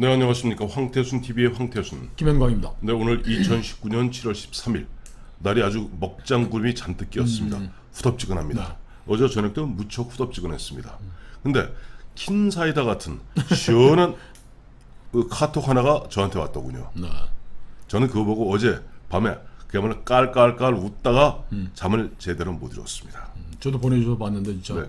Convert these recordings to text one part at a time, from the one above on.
네, 안녕하십니까. 황태순 TV의 황태순. 김현광입니다. 네, 오늘 2019년 7월 13일 날이 아주 먹장구름이 잔뜩 끼었습니다. 후덥지근합니다. 어제 저녁 때 무척 후덥지근했습니다. 근데 킨사이다 같은 시원한 그 카톡 하나가 저한테 왔더군요. 네. 저는 그거 보고 어제 밤에 그야말로 깔깔깔 웃다가 잠을 제대로 못 이뤘습니다. 저도 보내주셔서 봤는데 진짜 네.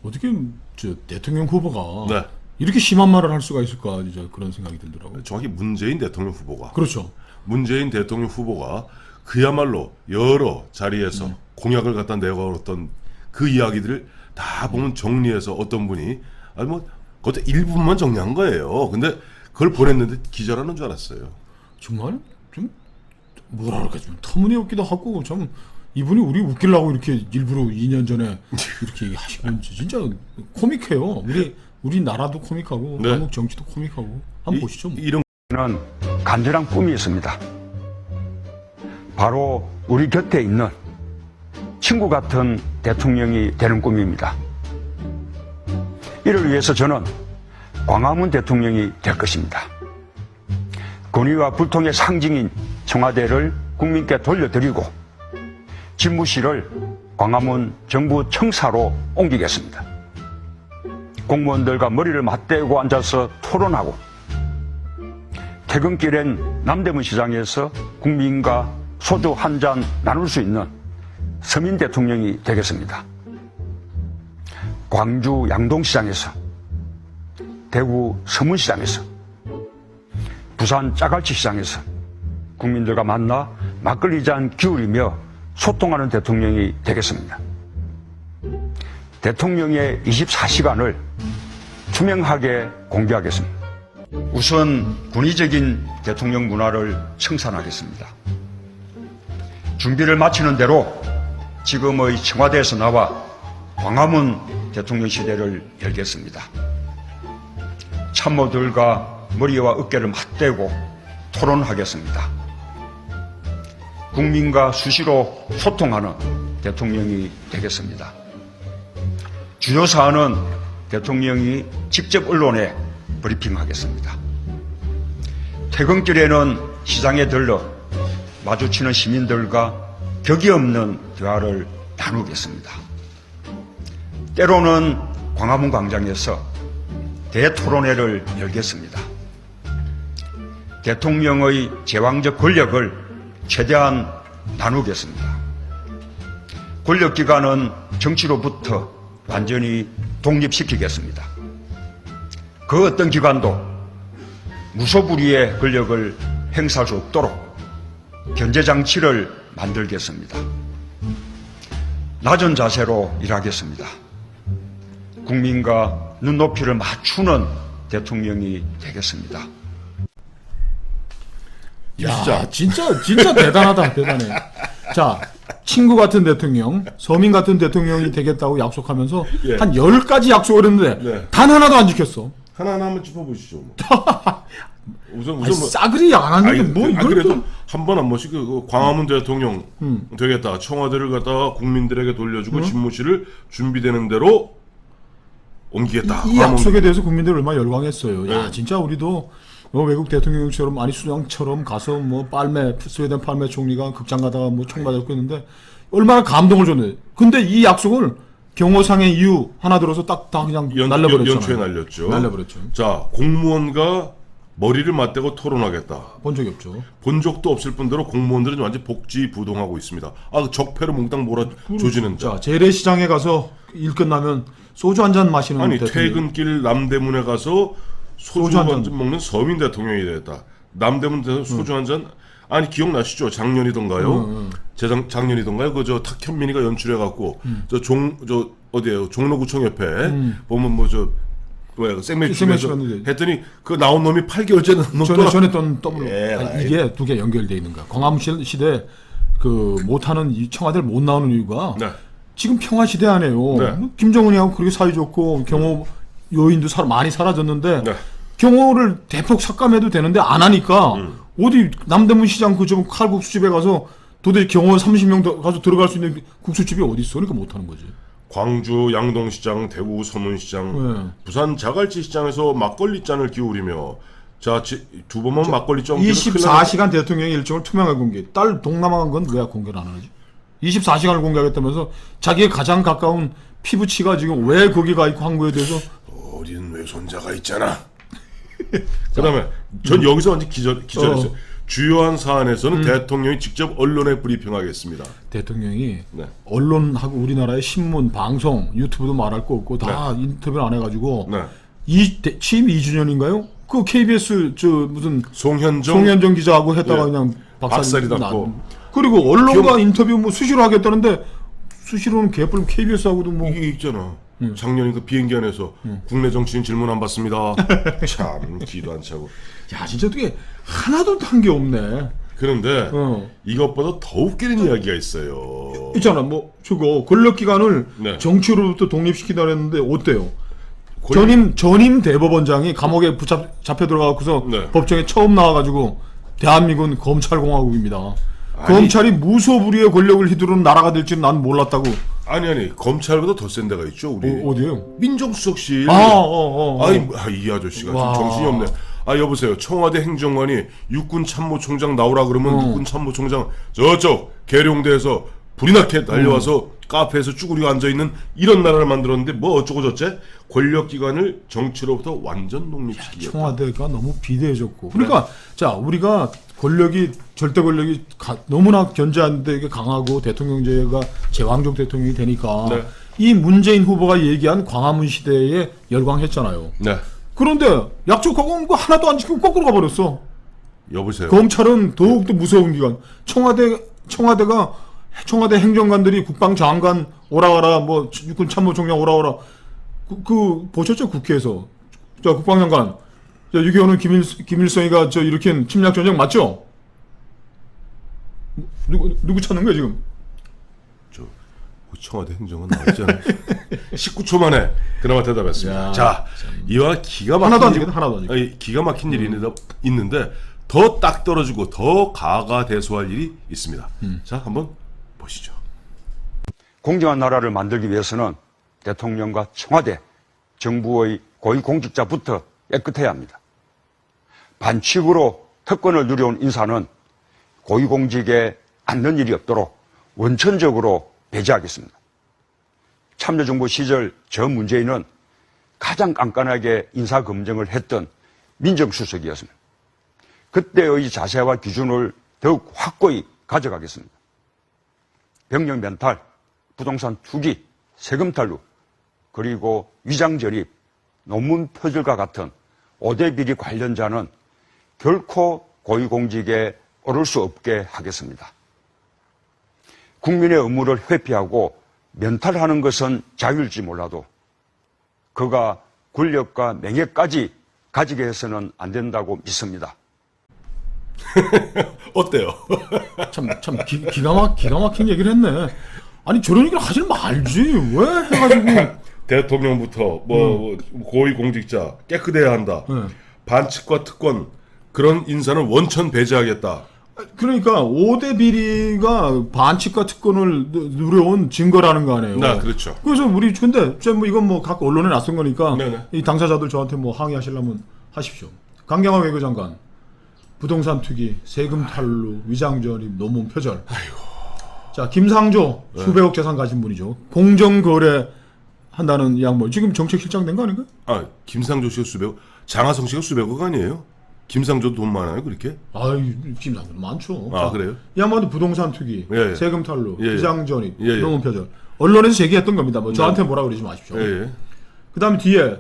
어떻게 저 대통령 후보가 네. 이렇게 심한 말을 할 수가 있을까 진짜 그런 생각이 들더라고요. 정확히 문재인 대통령 후보가 그렇죠. 문재인 대통령 후보가 그야말로 여러 자리에서 공약을 갖다 내걸었던 그 이야기들을 다 보면 정리해서 어떤 분이 아니 뭐 그것도 일부분만 정리한 거예요. 근데 그걸 보냈는데 기절하는 줄 알았어요. 정말 좀 뭐라 그럴까 좀 터무니없기도 하고 참 이분이 우리 웃기려고 이렇게 일부러 2년 전에 이렇게 하신 건지 진짜 코믹해요. 우리 나라도 코믹하고 네. 한국 정치도 코믹하고 한번 보시죠. 뭐. 이런 는 간절한 꿈이 있습니다. 바로 우리 곁에 있는 친구 같은 대통령이 되는 꿈입니다. 이를 위해서 저는 광화문 대통령이 될 것입니다. 권위와 불통의 상징인 청와대를 국민께 돌려드리고 집무실을 광화문 정부 청사로 옮기겠습니다. 공무원들과 머리를 맞대고 앉아서 토론하고 퇴근길엔 남대문 시장에서 국민과 소주 한 잔 나눌 수 있는 서민 대통령이 되겠습니다. 광주 양동시장에서, 대구 서문시장에서, 부산 짜갈치 시장에서 국민들과 만나 막걸리 잔 기울이며 소통하는 대통령이 되겠습니다. 대통령의 24시간을 투명하게 공개하겠습니다. 우선 권위적인 대통령 문화를 청산하겠습니다. 준비를 마치는 대로 지금의 청와대에서 나와 광화문 대통령실을 열겠습니다. 참모들과 머리와 어깨를 맞대고 토론하겠습니다. 국민과 수시로 소통하는 대통령이 되겠습니다. 주요 사안은 대통령이 직접 언론에 브리핑하겠습니다. 퇴근길에는 시장에 들러 마주치는 시민들과 격이 없는 대화를 나누겠습니다. 때로는 광화문 광장에서 대토론회를 열겠습니다. 대통령의 제왕적 권력을 최대한 나누겠습니다. 권력기관은 정치로부터 완전히 독립시키겠습니다. 그 어떤 기관도 무소불위의 권력을 행사할 수 없도록 견제장치를 만들겠습니다. 낮은 자세로 일하겠습니다. 국민과 눈높이를 맞추는 대통령이 되겠습니다. 야, 진짜 대단하다, 대단해. 자, 친구 같은 대통령, 서민 같은 대통령이 되겠다고 약속하면서 예. 한 10가지 약속을 했는데 네. 단 하나도 안 지켰어. 하나하나 한번 짚어보시죠. 뭐. 우선 아니, 뭐 싸그리 안 하는데 뭐 이걸 그래도 또 한 번 한 번씩 그 광화문 대통령 되겠다. 청와대를 갖다가 국민들에게 돌려주고 집무실을 준비되는 대로 옮기겠다. 이 광화문. 약속에 대해서 국민들이 얼마나 열광했어요. 야, 네. 진짜 우리도 외국 대통령처럼 아니 수장처럼 가서 뭐 스웨덴 팔메 총리가 극장 가다가 뭐 총 맞았고 했는데 얼마나 감동을 줬네. 근데 이 약속을 경호상의 이유 하나 들어서 딱 다 그냥 날려버렸잖아요. 연초에 날렸죠. 날려버렸죠. 자, 공무원과 머리를 맞대고 토론하겠다. 본 적이 없죠. 본 적도 없을 뿐더러 공무원들은 완전 복지부동하고 있습니다. 아, 적폐로 몽땅 몰아조지는 자. 자, 재래시장에 가서 일 끝나면 소주 한 잔 마시는 아니, 대통령. 퇴근길 남대문에 가서 소주 한 잔 먹는 서민 대통령이 되겠다. 남대문에서 소주 한 잔. 아니, 기억나시죠? 작년이던가요? 작년이던가요? 그 저 탁현민이가 연출해갖고 저 어디에요? 종로구청 옆에 보면 뭐 저 왜 생맥주 갔는데. 했더니 그 나온 놈이 8개월째 놈 전에 던 더블로. 예, 아니, 이게 두 개 연결돼 있는 거야. 광화문 시대 그 못하는 이 청와대를 못 나오는 이유가 네. 지금 평화 시대 아니에요. 네. 김정은이하고 그렇게 사이좋고 경호 요인도 많이 사라졌는데 네. 경호를 대폭 삭감해도 되는데 안 하니까 어디 남대문 시장 그 좀 칼국수집에 가서 도대체 경호 30명 가서 들어갈 수 있는 국수집이 어디 있어? 그러니까 못 하는 거지. 광주 양동시장, 대구 서문시장, 네. 부산 자갈치 시장에서 막걸리 잔을 기울이며 자, 두 번만 막걸리 좀 24시간 대통령의 일정을 투명하게 공개. 딸 동남아 간 건 왜 공개를 안 하지? 24시간을 공개하겠다면서 자기의 가장 가까운 피부치가 지금 왜 거기 가 있고 한국에 대해서 어린 외손자가 있잖아. 그다음에 전 여기서 완전 기절했어요. 주요한 사안에서는 대통령이 직접 언론에 브리핑하겠습니다. 대통령이 네. 언론하고 우리나라의 신문, 방송, 유튜브도 말할 거 없고 다 인터뷰를 안 해가지고 네. 취임 2주년인가요? 그 KBS 저 무슨 송현정 기자하고 했다가 예. 그냥 박살이 났고. 그리고 언론과 인터뷰 뭐 수시로 하겠다는데 수시로는 개뿔 KBS하고도 뭐 이게 있잖아. 작년에 그 비행기 안에서 국내 정치인 질문 안 받습니다. 참 기도 안 차고. 야 진짜 어떻게 하나도 한 게 없네. 그런데 이것보다 더 웃기는 이야기가 있어요. 있잖아 뭐 저거 권력기관을 네. 정치로부터 독립시키다 했는데 어때요? 전임 대법원장이 감옥에 잡혀 들어가고서 네. 법정에 처음 나와가지고 대한민국은 검찰공화국입니다. 검찰이 무소불위의 권력을 휘두르는 나라가 될 줄은 난 몰랐다고. 아니 검찰보다 더 센 데가 있죠 우리. 어디요? 민정수석실. 이 아저씨가 와. 좀 정신이 없네. 여보세요. 청와대 행정관이 육군 참모총장 나오라 그러면 육군 참모총장 저쪽 계룡대에서 불이 나게 달려와서 카페에서 쭈그리고 앉아있는 이런 나라를 만들었는데 뭐 어쩌고 저쩌? 권력기관을 정치로부터 완전 독립시키겠다. 청와대가 너무 비대해졌고. 그러니까 자 우리가 절대 권력이 너무나 견제하는데 이게 강하고 대통령제가 제왕적 대통령이 되니까 네. 이 문재인 후보가 얘기한 광화문 시대에 열광했잖아요. 네. 그런데 약속하고 뭐 하나도 안 지키고 거꾸로 가버렸어. 여보세요. 검찰은 더욱더 무서운 기관. 청와대 행정관들이 국방장관 오라가라 뭐 육군 참모총장 오라오라 보셨죠 국회에서. 자 국방장관 자 6.25는 김일성이가 저 일으킨 침략 전쟁 맞죠? 누구 찾는 거야 지금? 청와대 행정은 나왔잖아요. 19초 만에 그나마 대답했습니다. 야, 자, 이와 기가 막힌 하나도 안 지키다 하나도 안 지키다. 기가 막힌 일이 있는데 더 딱 떨어지고 더 가가대소할 일이 있습니다. 자, 한번 보시죠. 공정한 나라를 만들기 위해서는 대통령과 청와대, 정부의 고위공직자부터 깨끗해야 합니다. 반칙으로 특권을 누려온 인사는 고위공직에 앉는 일이 없도록 원천적으로 배제하겠습니다. 참여정부 시절 저 문재인은 가장 깐깐하게 인사검증을 했던 민정수석이었습니다. 그때의 자세와 기준을 더욱 확고히 가져가겠습니다. 병력 면탈, 부동산 투기, 세금 탈루, 그리고 위장 전입, 논문 표절과 같은 5대 비리 관련자는 결코 고위공직에 오를 수 없게 하겠습니다. 국민의 의무를 회피하고 면탈하는 것은 자유일지 몰라도 그가 권력과 명예까지 가지게 해서는 안 된다고 믿습니다. 어때요? 참 기가 막힌 얘기를 했네. 아니 저런 얘기를 하지 말지 왜 해가지고 대통령부터 뭐 고위공직자 깨끗해야 한다. 반칙과 특권 그런 인사는 원천 배제하겠다. 그러니까 5대 비리가 반칙과 특권을 누려온 증거라는 거 아니에요. 네, 그렇죠. 그래서 근데 뭐 이건 뭐 각 언론에 낯선 거니까 네네. 이 당사자들 저한테 뭐 항의하시려면 하십시오. 강경화 외교장관 부동산 투기, 세금 탈루, 위장 전입, 논문 표절. 자 김상조 수백억 재산 가진 분이죠. 공정거래 한다는 이 양반 지금 정책실장 된 거 아닌가? 김상조 씨가 수백억, 장하성 씨가 수백억 아니에요? 김상조도 돈 많아요, 그렇게? 김상조 많죠. 그래요? 이 양반도 부동산 투기, 예. 세금 탈루, 예. 위장 전입, 예. 논문 표절. 언론에서 제기했던 겁니다. 뭐 저한테 뭐라 그러지 마십시오. 예. 그다음에 뒤에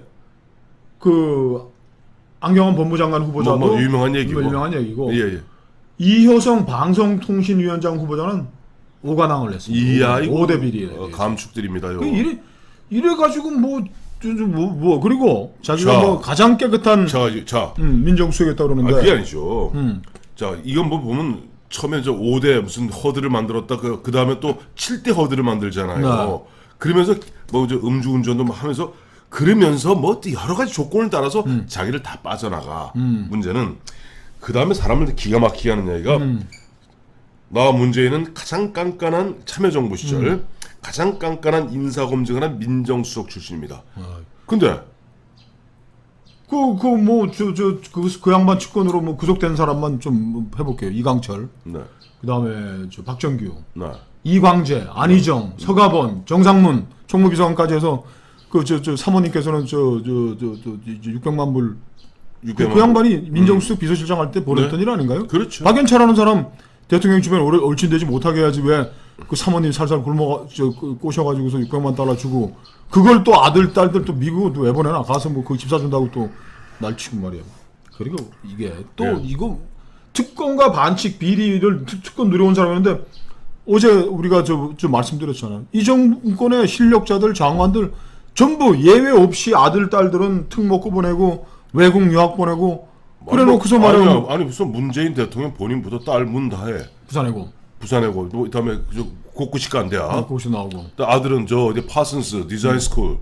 안경환 법무장관 후보자도 뭐 유명한 얘기고. 유명한 얘기고. 예. 이효성 방송통신위원장 후보자는 오관왕을 했습니다. 5대 비리에. 감축드립니다. 요. 이래가지고 그리고 자기가 자. 뭐 가장 깨끗한 자. 민정수석이었다 그러는데. 그게 아니죠. 자, 이건 뭐 보면 처음에 5대 무슨 허드를 만들었다. 그 다음에 또 7대 허드를 만들잖아요. 네. 그러면서 뭐 음주운전도 하면서 그러면서 뭐 여러 가지 조건을 따라서 자기를 다 빠져나가. 문제는 그 다음에 사람을 기가 막히게 하는 얘기가 나 문재인은 가장 깐깐한 참여정부 시절 가장 깐깐한 인사검증을 한 민정수석 출신입니다. 근데 그 양반 측근으로 뭐 구속된 사람만 좀 해볼게요. 이강철, 네. 그다음에 박정규, 네. 이광재, 안희정, 서가번, 정상문 총무비서관까지 해서 사모님께서는 600만 불. 그 양반이 민정수석 비서실장 할 때 보냈던 네. 일 아닌가요? 그렇죠. 박연차라는 사람 대통령 주변에 오래 얼씬되지 못하게 해야지 왜 그 사모님 살살 꼬셔가지고서 600만 달러 주고 그걸 또 아들 딸들 또 미국도 왜 보내나 가서 뭐 그 집 사준다고 또 날치고 말이야. 그리고 이게 또 예. 이거 특권과 반칙 비리를 특권 누려온 사람이었는데 어제 우리가 좀 말씀드렸잖아요. 이 정권의 실력자들 장관들 전부 예외 없이 아들 딸들은 특 먹고 보내고 외국 유학 보내고 그래 놓고서 말이야. 아니 무슨 문재인 대통령 본인부터 딸 문 다해 부산에고 뭐 그다음에 곳곳이 간대야. 거기서 나오고 또 아들은 저 어디 파슨스 디자인 스쿨.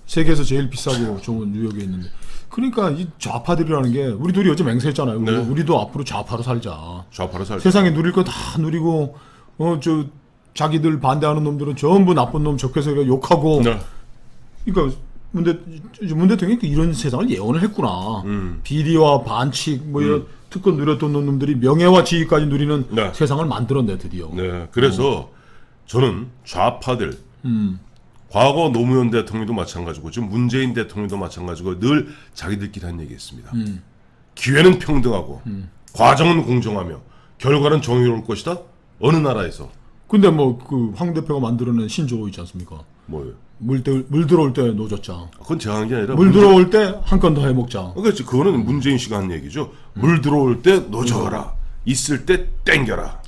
세계에서 제일 비싸고 좋은 뉴욕에 있는데 그러니까 이 좌파들이라는 게 우리 둘이 어제 맹세했잖아요. 네. 우리도 앞으로 좌파로 살자. 좌파로 살자. 세상에 누릴 거 다 누리고 자기들 반대하는 놈들은 전부 나쁜 놈 적해서 욕하고 네. 그러니까 문 대통령이 이런 세상을 예언을 했구나. 비리와 반칙 뭐 이런 특권 누렸던 놈들이 명예와 지위까지 누리는 네. 세상을 만들었네 드디어. 네. 그래서 저는 좌파들 과거 노무현 대통령도 마찬가지고 지금 문재인 대통령도 마찬가지고 늘 자기들끼리 한 얘기했습니다. 기회는 평등하고 과정은 공정하며 결과는 정의로울 것이다. 어느 나라에서 근데 뭐 그 황 대표가 만들어낸 신조어 있지 않습니까? 뭐예요? 물 들어올 때 노젓자. 그건 제가 한 게 아니라 물 들어올 때 한 건 더 해먹자. 그렇지. 그거는 문재인 씨가 한 얘기죠. 물 들어올 때 노져라. 있을 때 땡겨라.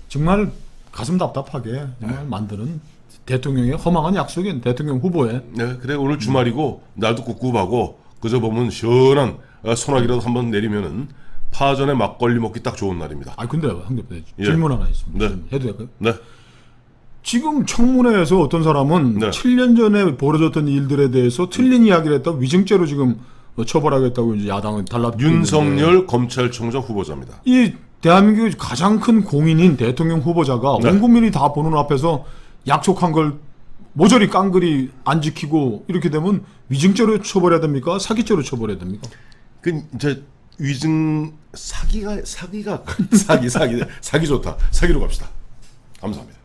정말 가슴 답답하게 정말 만드는 대통령의 허망한 약속인 대통령 후보의 네, 그래 오늘 주말이고 날도 꿉꿉하고 그저 보면 시원한 소나기라도 한번 내리면은 파전에 막걸리 먹기 딱 좋은 날입니다. 근데 황 대표 예. 질문 하나 있습니다. 네. 좀 해도 될까요? 네, 지금 청문회에서 어떤 사람은 네. 7년 전에 벌어졌던 일들에 대해서 틀린 이야기를 했다고 위증죄로 지금 처벌하겠다고 이제 야당은 달라붙고 윤석열 검찰총장 후보자입니다. 이 대한민국의 가장 큰 공인인 대통령 후보자가 네. 온 국민이 다 보는 앞에서 약속한 걸 모조리 깡그리 안 지키고 이렇게 되면 위증죄로 처벌해야 됩니까? 사기죄로 처벌해야 됩니까? 그 이제 위증 사기 좋다. 사기로 갑시다. 감사합니다.